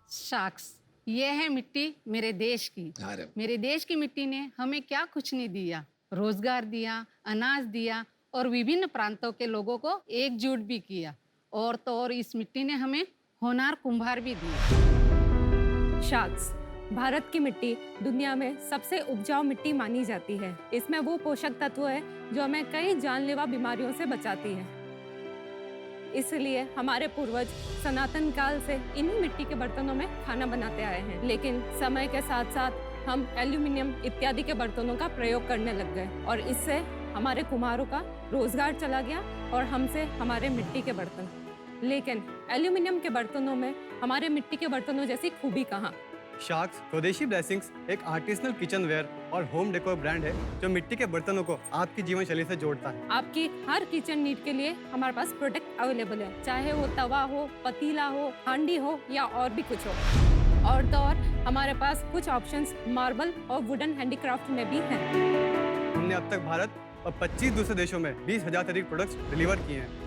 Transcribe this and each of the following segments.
Socks, ये है मिट्टी मेरे देश की। अरे मेरे देश की मिट्टी ने हमें क्या कुछ नहीं दिया, रोजगार दिया, अनाज दिया और विभिन्न प्रांतों के लोगों को एकजुट भी किया। और तो और इस मिट्टी ने हमें होनार कुंभार भी दिया। शाक्स, भारत की मिट्टी दुनिया में सबसे उपजाऊ मिट्टी मानी जाती है। इसमें वो पोषक तत्व है जो हमें कई जानलेवा बीमारियों से बचाती है। इसलिए हमारे पूर्वज सनातन काल से इन्हीं मिट्टी के बर्तनों में खाना बनाते आए हैं। लेकिन समय के साथ साथ हम एल्यूमिनियम इत्यादि के बर्तनों का प्रयोग करने लग गए और इससे हमारे कुम्हारों का रोजगार चला गया और हमसे हमारे मिट्टी के बर्तन। लेकिन एल्यूमिनियम के बर्तनों में हमारे मिट्टी के बर्तनों जैसी खूबी कहाँ। शाक्स स्वदेशी ब्लेसिंग्स एक आर्टिसनल किचन वेयर और होम डेकोर ब्रांड है जो मिट्टी के बर्तनों को आपकी जीवन शैली से जोड़ता है। आपकी हर किचन नीड के लिए हमारे पास प्रोडक्ट अवेलेबल है, चाहे वो तवा हो, पतीला हो, हांडी हो या और भी कुछ हो। और तो और हमारे पास कुछ ऑप्शंस मार्बल और वुडन हैंडीक्राफ्ट में भी हैं। हमने अब तक भारत और 25 दूसरे देशों में 20,000 से अधिक प्रोडक्ट्स डिलीवर किए हैं।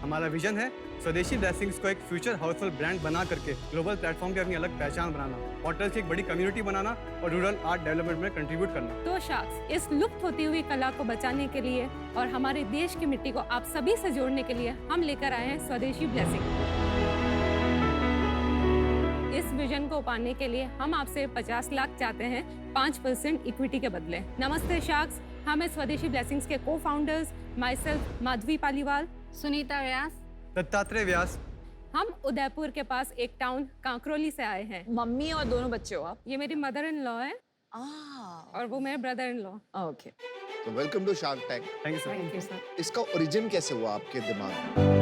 हमारा विजन है स्वदेशी ब्लेसिंग्स को एक फ्यूचर हाउसहोल्ड ब्रांड बना करके ग्लोबल प्लेटफॉर्म की अपनी अलग पहचान बनाना, होटल्स की एक बड़ी कम्युनिटी बनाना और रूरल आर्ट डेवलपमेंट में कंट्रीब्यूट करना। तो शाक्स, इस लुप्त होती हुई कला को बचाने के लिए और हमारे देश की मिट्टी को आप सभी से जोड़ने के लिए हम लेकर आए हैं स्वदेशी ब्लेसिंग। इस विजन को पाने के लिए हम आपसे 50 लाख चाहते हैं 5% इक्विटी के बदले। नमस्ते शाक्स, हम स्वदेशी ब्लेसिंग्स के को founders myself Madhavi Paliwal, Sunita Vyas, Dattatreya Vyas. हम उदयपुर के पास एक टाउन कांकरोली से आए हैं। मम्मी और दोनों बच्चे हो आप? ये मेरी मदर इन लॉ है और वो मेरे ब्रदर इन लॉ। ओके। तो welcome to shark tank. Thank you sir. Thank you sir. इसका ओरिजिन कैसे हुआ आपके दिमाग में?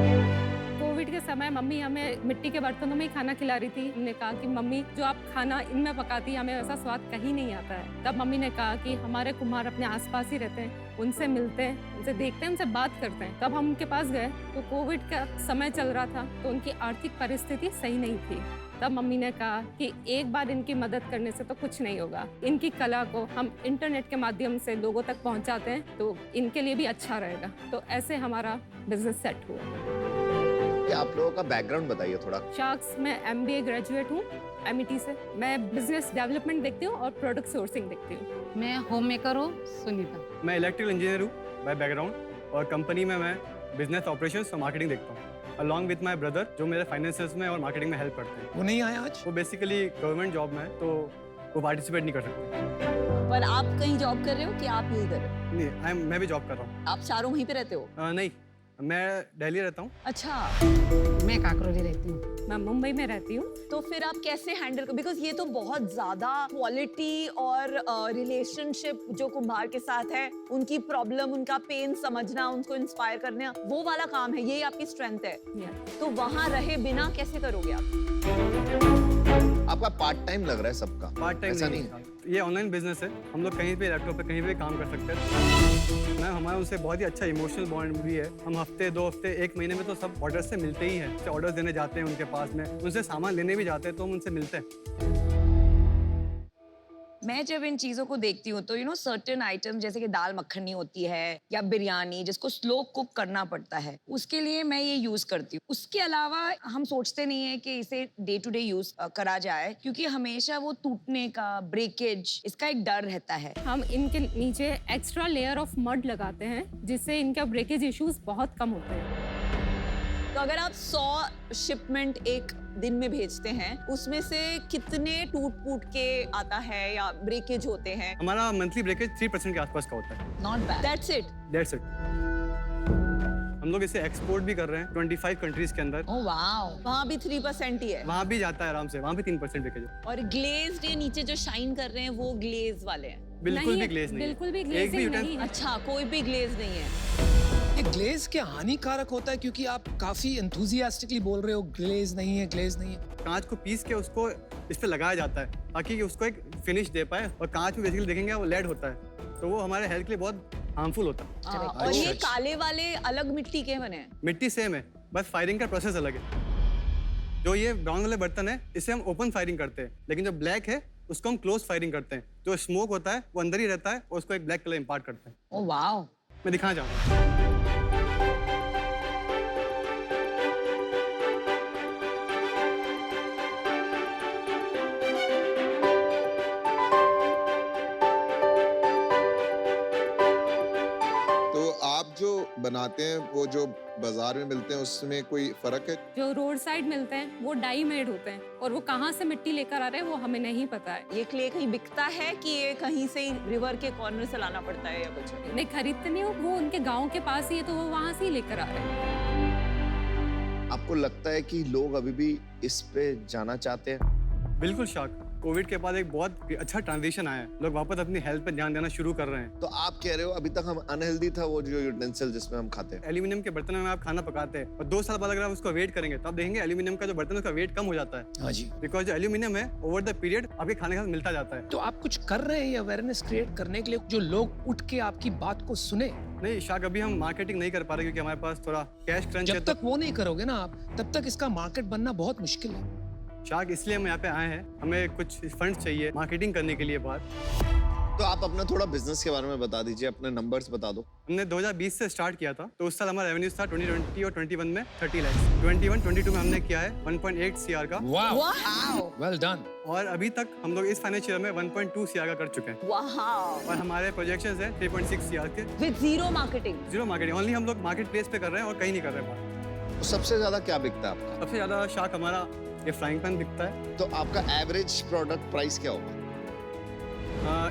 कोविड के समय मम्मी हमें मिट्टी के बर्तनों में ही खाना खिला रही थी। हमने कहा कि मम्मी जो आप खाना इनमें पकाती है हमें वैसा स्वाद कहीं नहीं आता है। तब मम्मी ने कहा कि हमारे कुम्हार अपने आसपास ही रहते हैं, उनसे मिलते हैं, उनसे देखते हैं, उनसे बात करते हैं। तब हम उनके पास गए तो कोविड का समय चल रहा था तो उनकी आर्थिक परिस्थिति सही नहीं थी। तब मम्मी ने कहा कि एक बार इनकी मदद करने से तो कुछ नहीं होगा, इनकी कला को हम इंटरनेट के माध्यम से लोगों तक पहुंचाते हैं तो इनके लिए भी अच्छा रहेगा। तो ऐसे हमारा बिजनेस सेट हुआ। आप लोगों का बैकग्राउंड बताइए थोड़ा। शाक्स, मैं MBA ग्रेजुएट हूँ MIT से। मैं बिजनेस डेवलपमेंट देखती हूँ और प्रोडक्ट सोर्सिंग देखती हूँ। मैं होम मेकर हूँ सुनीता। मैं इलेक्ट्रिकल इंजीनियर हूँ बाय बैकग्राउंड और कंपनी में मैं बिजनेस ऑपरेशंस और मार्केटिंग देखता हूँ अलॉन्ग विद माय ब्रदर जो मेरे फाइनेंशियल्स में और मार्केटिंग में हेल्प करते हैं। वो नहीं आया आज? वो बेसिकली गवर्नमेंट जॉब में है तो वो पार्टिसिपेट नहीं कर सकते। पर आप कहीं जॉब कर रहे हो कि आप यही कर रहे हो? नहीं, मैं भी जॉब कर रहा हूँ। आप चारों वहीं पे रहते हो? नहीं, मैं दिल्ली रहता हूँ। अच्छा। मैं काकरोली रहती हूँ। मैं मुंबई में रहती हूँ। तो फिर आप कैसे हैंडल कर, बिकॉज ये तो बहुत ज्यादा क्वालिटी और रिलेशनशिप जो कुम्हार के साथ है, उनकी प्रॉब्लम, उनका पेन समझना, उनको इंस्पायर करना, वो वाला काम है, यही आपकी स्ट्रेंथ है। तो वहाँ रहे बिना कैसे करोगे आप? आपका पार्ट टाइम लग रहा है सबका। पार्ट टाइम ऐसा नहीं नहीं है, ये ऑनलाइन बिजनेस है। हम लोग कहीं पे लैपटॉप पे कहीं पे काम कर सकते हैं। मैम, हमारा उनसे बहुत ही अच्छा इमोशनल बॉन्ड भी है। हम हफ्ते 2 हफ्ते 1 महीने में तो सब ऑर्डर से मिलते ही हैं। ऑर्डर्स देने जाते हैं उनके पास में, उनसे सामान लेने भी जाते हैं तो हम उनसे मिलते हैं। मैं जब इन चीजों को देखती हूँ तो सर्टेन आइटम जैसे कि दाल मखनी होती है या बिरयानी जिसको स्लो कुक करना पड़ता है, उसके लिए मैं ये यूज करती हूँ। उसके अलावा हम सोचते नहीं है कि इसे डे टू डे यूज करा जाए क्योंकि हमेशा वो टूटने का, ब्रेकेज, इसका एक डर रहता है। हम इनके नीचे एक्स्ट्रा लेयर ऑफ मड लगाते हैं जिससे इनका ब्रेकेज इश्यूज बहुत कम होते हैं। तो अगर आप 100 शिपमेंट एक दिन में भेजते हैं, उसमें से कितने टूट के आता है या ब्रेकेज होते हैं? हमारा मंथली ब्रेकेज 3% के आसपास का होता है। Not bad. That's it. That's it. हम लोग इसे एक्सपोर्ट भी कर रहे हैं 25 कंट्रीज के अंदर। ओह वाओ, वहाँ भी 3% ही है? वहाँ भी जाता है आराम से, वहाँ भी 3% ब्रेकेज है। और ग्लेज्ड ये नीचे जो शाइन कर रहे हैं वो ग्लेज वाले हैं? बिल्कुल नहीं भी है, ग्लेज नहीं है। बिल्कुल भी एक ग्लेजिंग utensil- नहीं है। अच्छा, कोई भी ग्लेज नहीं है। ये ग्लेज क्या हानिकारक होता है? क्योंकि आप काफी एंथुसियास्टिकली बोल रहे हो ग्लेज नहीं है, ग्लेज नहीं है। कांच को पीस के उसको इस पे लगाया जाता है ताकि उसको एक फिनिश दे पाए। और कांच में बेसिकली देखेंगे वो लेड होता है तो वो हमारे हेल्थ के लिए बहुत हार्मफुल होता है। और ये काले वाले अलग मिट्टी के बने हैं? मिट्टी सेम है, बस फायरिंग का प्रोसेस अलग है। जो ये ब्राउन वाले बर्तन है इसे हम ओपन फायरिंग करते हैं, लेकिन जो ब्लैक है उसको हम क्लोज फायरिंग करते हैं। जो स्मोक होता है वो अंदर ही रहता है और उसको एक ब्लैक कलर इम्पार्ट करते हैं। Oh wow. मैं दिखाना चाहूँगा। बनाते हैं वो जो बाजार में मिलते हैं उसमें कोई फर्क है? जो रोड साइड मिलते हैं वो डाई मेड होते हैं और वो कहाँ से मिट्टी लेकर आ रहे हैं वो हमें नहीं पता है। ये क्ले कहीं बिकता है कि ये कहीं से रिवर के कॉर्नर से लाना पड़ता है या कुछ? नहीं खरीदते नहीं हो, वो उनके गांव के पास ही है तो वो वहाँ से ही लेकर आ रहे हैं। आपको लगता है कि लोग अभी भी इस पे जाना चाहते हैं? बिल्कुल शाक, कोविड के बाद एक बहुत अच्छा ट्रांजिशन आया है, लोग वापस अपनी हेल्थ पे ध्यान देना शुरू कर रहे हैं। तो आप कह रहे हो अभी तक हम अनहेल्दी था वो जो यूटेंसिल जिसमें हम खाते हैं? एल्यूमिनियम के बर्तनों में आप खाना पकाते हैं और 2 साल बाद अगर आप उसको वेट करेंगे तो आप देखेंगे एल्यूमिनियम का जो बर्तन है उसका वेट कम हो जाता है, हाँ जी। बिकॉज जो एल्यूमिनियम है ओवर द पीरियड आपके खाने के साथ मिलता जाता है। तो आप कुछ कर रहे हैं ये अवेयरनेस क्रिएट करने के लिए, जो लोग उठ के आपकी बात को सुने? नहीं शाक, अभी हम मार्केटिंग नहीं कर पा रहे क्योंकि हमारे पास थोड़ा कैश क्रंच है। जब तक वो नहीं करोगे ना आप, तब तक इसका मार्केट बनना बहुत मुश्किल है। शाक, इसलिए हम यहाँ पे आए हैं, हमें कुछ फंड्स चाहिए मार्केटिंग करने के लिए बात। तो आप अपना थोड़ा बिजनेस के बारे में बता दीजिए, अपने नंबर्स बता दो। हमने 2020 से स्टार्ट किया था, तो उस साल हमारा रेवेन्यू था 2020 और 21 में 30 लाख। 21-22 में हमने किया है 1.8 CR का, वाह, वाह वेल डन। और अभी तक हम लोग इस फाइनेंशियल में 1.2 CR का कर चुके हैं। वाह और हमारे प्रोजेक्शंस हैं 3.6 CR के। With zero marketing. Zero marketing, only हम लोग मार्केट प्लेस पे कर रहे हैं और कहीं नहीं कर रहे हैं। तो सबसे ज्यादा क्या बिकता है आपका? सबसे ज्यादा शाक हमारा ये फ्राइंग पैन बिकता है। तो आपका एवरेज प्रोडक्ट प्राइस क्या होगा?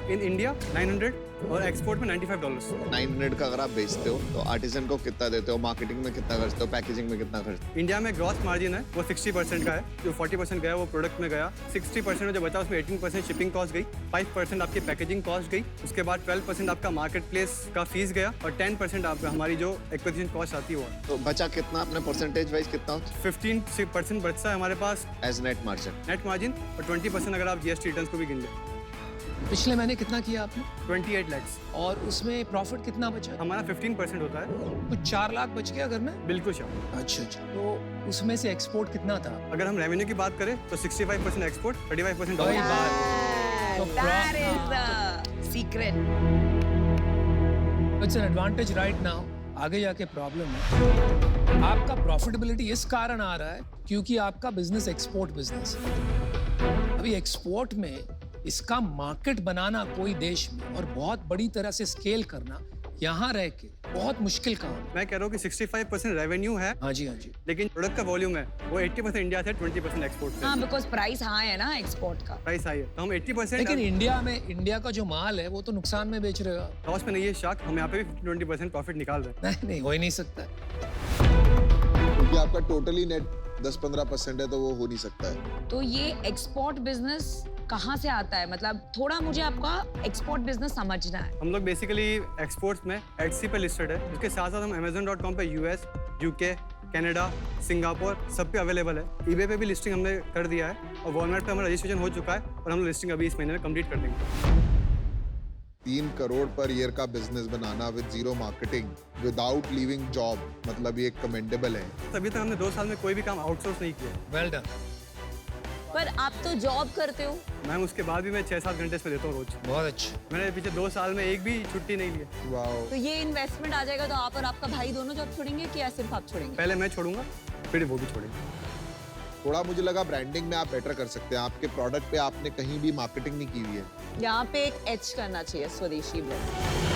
इन इंडिया 900 और एक्सपोर्ट में $95। 900 का अगर आप बेचते हो तो आर्टिजन को कितना देते हो, मार्केटिंग में कितना खर्चते हो, पैकेजिंग में कितना खर्चते इंडिया में ग्रॉस मार्जिन है वो 60% का है, जो 40% गया वो प्रोडक्ट में गया, 60% में जो बचा उसमें 18% शिपिंग कॉस्ट गई, 5% आपकी पैकेजिंग कॉस्ट गई, उसके बाद 12% आपका मार्केट प्लेस का फीस गया और 10% आपका हमारी जो एक्विजिशन कॉस्ट आती है वो। तो बचा कितना अपने परसेंटेज वाइज कितना होता 15% बचता है हमारे पास है as net margin? Net margin, और 20% अगर आप GST रिटर्न्स को भी गिन लें। पिछले महीने कितना किया आपने? 28 लाख। और उसमें प्रॉफिट कितना बचा? हमारा 15% होता है। कुछ 4 लाख बच गया घर में? बिल्कुल शाक। अच्छा अच्छा। तो उसमें से एक्सपोर्ट कितना था? अगर हम रेवेन्यू की बात करें तो 65% एक्सपोर्ट, 35% वही डॉलर। बात। तो That is the secret. It's an advantage right now, आगे जाके प्रॉब्लम है। आपका प्रॉफिटेबिलिटी इस कारण आ रहा है क्योंकि आपका बिजनेस एक्सपोर्ट बिजनेस है। अभी एक्सपोर्ट में इसका मार्केट बनाना कोई देश में और बहुत बड़ी तरह से स्केल करना यहाँ रह के बहुत मुश्किल काम है। मैं कह रहा हूँ कि 65% रेवेन्यू है, हाँ जी हाँ जी। लेकिन प्रोडक्ट का वॉल्यूम है वो 80% इंडिया से, 20% एक्सपोर्ट से। हाँ, बिकॉज प्राइस हाई है ना एक्सपोर्ट का। प्राइस हाई है तो हम 80% लेकिन इंडिया का जो माल है वो तो नुकसान में बेच रहे हो आप। लॉस में नहीं है शाक, हम यहाँ पे भी 20% प्रॉफिट निकाल रहे हैं। नहीं हो ही नहीं सकता। क्योंकि आपका टोटली नेट 10-15% है तो वो हो नहीं सकता है। तो ये एक्सपोर्ट बिजनेस कहाँ से आता है? मतलब थोड़ा मुझे आपका एक्सपोर्ट बिजनेस समझना है। हम लोग बेसिकली एक्सपोर्ट्स में Etsy पे लिस्टेड है, उसके साथ साथ हम Amazon.com पे US, UK, कनाडा, सिंगापुर सब पे अवेलेबल है। eBay पे भी लिस्टिंग हमने कर दिया है और वॉलमार्ट पे हमारा रजिस्ट्रेशन हो चुका है और हम लिस्टिंग अभी इस महीने में कंप्लीट कर देंगे। 3 करोड़ पर ईयर का business banana with zero marketing without leaving job, मतलब ये कमेंडेबल है। अभी तक हमने 2 साल में कोई भी काम आउटसोर्स नहीं किया। Well done. पर आप तो जॉब करते हो। मैम उसके बाद भी मैं 6-7 घंटे इसमें देता हूँ रोज। बहुत अच्छा। मैंने पिछले 2 साल में एक भी छुट्टी नहीं ली है। वाओ। तो ये इन्वेस्टमेंट आ जाएगा तो आप और आपका भाई दोनों जॉब छोड़ेंगे कि या सिर्फ आप छोड़ेंगे? पहले मैं छोड़ूंगा फिर वो भी छोड़ेंगे। थोड़ा मुझे लगा ब्रांडिंग में आप बेटर कर सकते हैं, आपके प्रोडक्ट पे आपने कहीं भी मार्केटिंग नहीं की हुई है। यहाँ पे एक एच करना चाहिए स्वदेशी ब्रांड।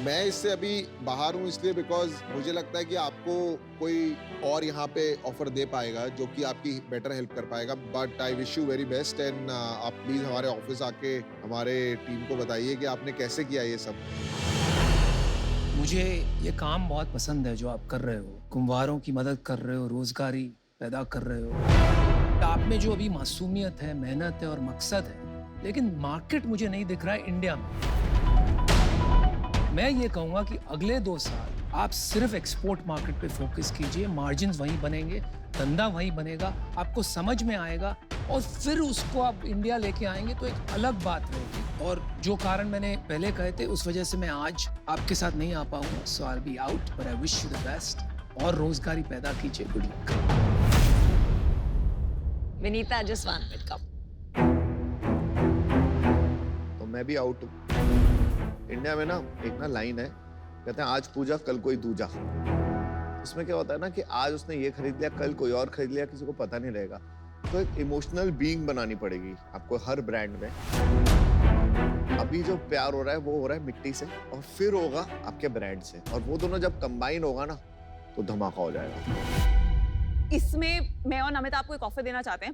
मैं इससे अभी बाहर हूँ इसलिए बिकॉज मुझे लगता है कि आपको कोई और यहाँ पे ऑफर दे पाएगा जो कि आपकी बेटर हेल्प कर पाएगा। But I wish you very best and आप प्लीज हमारे ऑफिस आके हमारे टीम को बताइए कि आपने कैसे किया ये सब। मुझे ये काम बहुत पसंद है जो आप कर रहे हो, कुम्हारों की मदद कर रहे हो, रोजगारी पैदा कर रहे हो। आप में जो अभी मासूमियत है, मेहनत है और मकसद है, लेकिन मार्केट मुझे नहीं दिख रहा है इंडिया में। मैं ये कहूँगा कि अगले 2 साल आप सिर्फ एक्सपोर्ट मार्केट पे फोकस कीजिए, मार्जिन्स वहीं बनेंगे, धंधा वहीं बनेगा, आपको समझ में आएगा और फिर उसको आप इंडिया लेके आएंगे तो एक अलग बात रहेगी। और जो कारण मैंने पहले कहे थे उस वजह से मैं आज आपके साथ नहीं आ पाऊंगा, so I will be out, but I wish you the best और रोजगारी पैदा कीजिए। Good luck. Vinita just one minute come. तो मैं भी आउट हूँ। इंडिया में ना एक लाइन है, कहते हैं आज पूजा कल कोई दूजा। इसमें क्या होता है ना कि आज उसने ये खरीद लिया, कल कोई और खरीद लिया, किसी को पता नहीं रहेगा। तो एक इमोशनल बीइंग बनानी पड़ेगी आपको हर ब्रांड में। अभी जो प्यार हो रहा है वो हो रहा है मिट्टी से, और फिर होगा आपके ब्रांड से, और वो दोनों जब कंबाइन होगा ना तो धमाका हो जाएगा। इसमें मैं और नमिता आपको एक ऑफर देना चाहते हैं।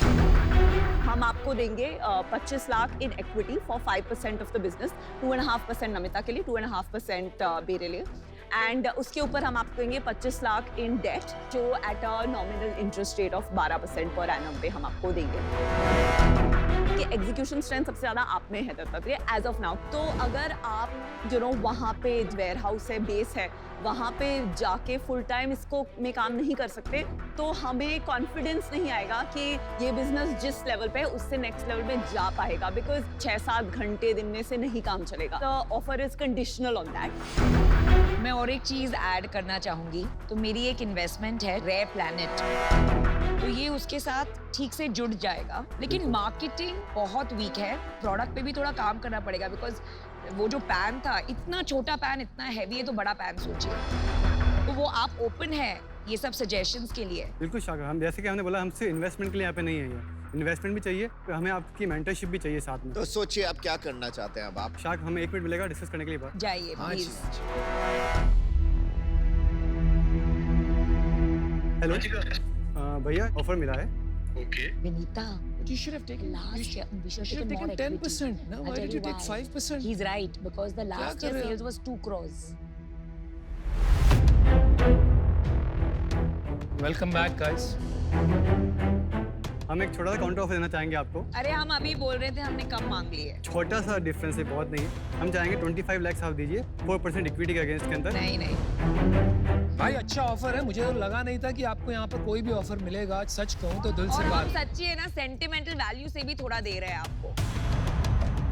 हम आपको देंगे 25 lakh in equity for 5% of the business, 2.5% Namita के लिए, 2.5% मेरे लिए, एंड उसके ऊपर हम आपको देंगे 25 लाख इन डेट, जो at a nominal interest rate of 12% per annum पे हम आपको देंगे। कि एग्जीक्यूशन स्ट्रेंथ सबसे ज्यादा आप में है दत्तात्रेय एज ऑफ नाउ। तो अगर आप वहाँ पे वेयर हाउस है, बेस है, वहाँ पे जाके फुल टाइम इसको में काम नहीं कर सकते, तो हमें कॉन्फिडेंस नहीं आएगा कि ये बिजनेस जिस लेवल पे है उससे नेक्स्ट लेवल पे जा पाएगा, बिकॉज 6-7 घंटे दिन में से नहीं काम चलेगा। The offer is conditional on that. मैं और एक चीज ऐड करना चाहूंगी। तो मेरी एक इन्वेस्टमेंट है रेयर प्लैनेट, तो ये उसके साथ ठीक से जुड़ जाएगा, लेकिन मार्केटिंग बहुत वीक है। प्रोडक्ट पे भी थोड़ा काम करना पड़ेगा, बिकॉज वो जो पैन था, इतना छोटा पैन, इतना हैवी है, तो बड़ा पैन सोचिए। तो वो आप ओपन है ये सब सजेशंस के लिए? बिल्कुल शाकर, हम जैसे कि हमने बोला, हमसे इन्वेस्टमेंट के लिए यहाँ पे नहीं है ये। इन्वेस्टमेंट भी चाहिए, तो हमें आपकी मेंटरशिप भी चाहिए साथ में। तो सोचिए आप क्या करना चाहते हैं अब आप। शाक, हमें 1 मिनट मिलेगा डिस्कस करने के लिए बात। जाइए हाँ जी, प्लीज। हाँ जी। हेलो भैया, ऑफर मिला है। Vinita, But you should have taken. last year we should You should have more taken equity. 10%. No, I'll why tell did you take why. 5%? He's right, because the last कर year रहे हो? sales was 2 crores. Welcome back, guys. हम एक छोटा सा counter offer देना चाहेंगे आपको। अरे हम अभी बोल रहे थे हमने कम मांग ली है। छोटा सा डिफरेंस है, बहुत नहीं है। हम चाहेंगे 25 लाख आप दीजिए 4% इक्विटी के अगेंस्ट के अंदर। नहीं नहीं, भाई अच्छा ऑफर है, मुझे तो लगा नहीं था कि आपको यहाँ पर कोई भी ऑफर मिलेगा। सच कहूँ तो दिल और से हम बात। सच्ची है ना, सेंटिमेंटल वैल्यू से भी थोड़ा दे रहे हैं आपको।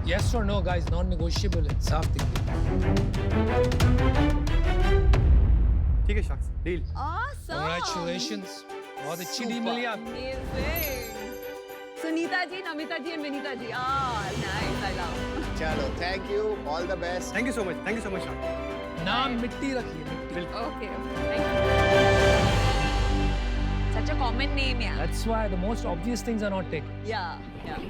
Yes or no, guys? Non-negotiable है, साफ दिखती है। ठीक है शाक्स, डील। Awesome. Congratulations. बहुत अच्छी डील मिली आपको। Amazing. Sunita ji, Namita ji and Vinita ji, nice, I love. चलो, thank you, all the best. Thank you so much shark. नाम मिट्टी रखिए, मिट्टी। Okay, thank you. Such a common name, yeah. That's why the most obvious things are not taken. Yeah, yeah.